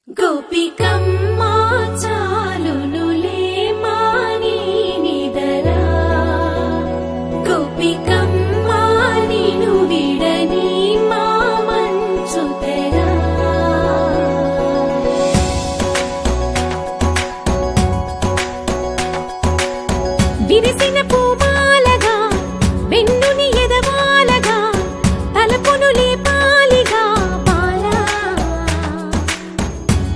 గోపికమ్మా చాలునులే మాని నిదరా గోపికమ్మా నిను విడని మా మంచు తెరా విరిసిన పూమాలగా వెన్నుని ఎదవాలగా తలపును లేపాలిగా బాలా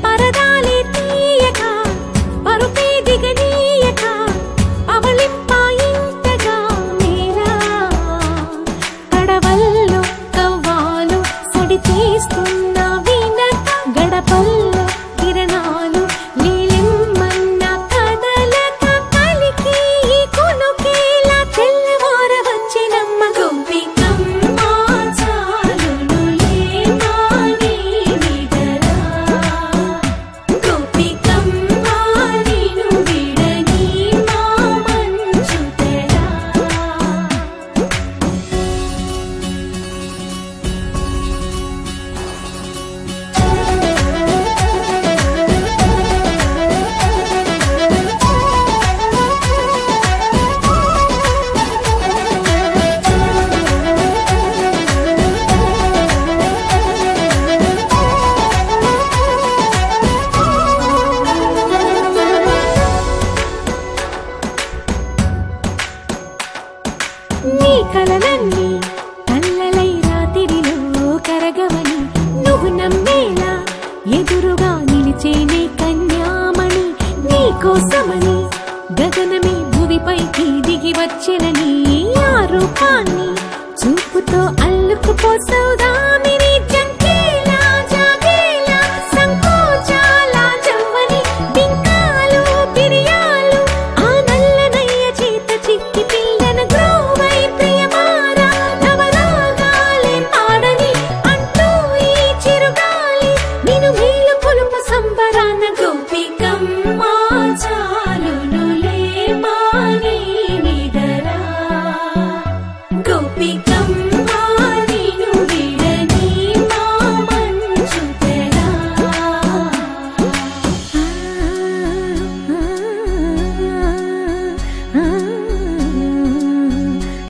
పరదాలే తీయక పరుపే దిగనీయక అవలింపాయింతగా మేరా కడవల్లో కవ్వాలు సడి చేస్తున్న వినక గడపల్లో కిరణాలు నీలిమ్మన్న కదలక కలికి కొనుకేలా తెల్లవార వచ్చినమ్మ గోపికమ్మా చాలునులే మాని నిదరా గోపికమ్మా నిను విడని మా మంచు తెరా నీ కలలన్నీ కళ్ళలై రాత్రిలో కరగవని నువ్వు నమ్మేలా ఎదురుగా నిలిచేనే కన్యామణి నీ కోసమని గగనమే భూమిపైకి దిగి వచ్చెనని ఆ రూపాన్ని చూపుతో అల్లుకుపో సౌదామి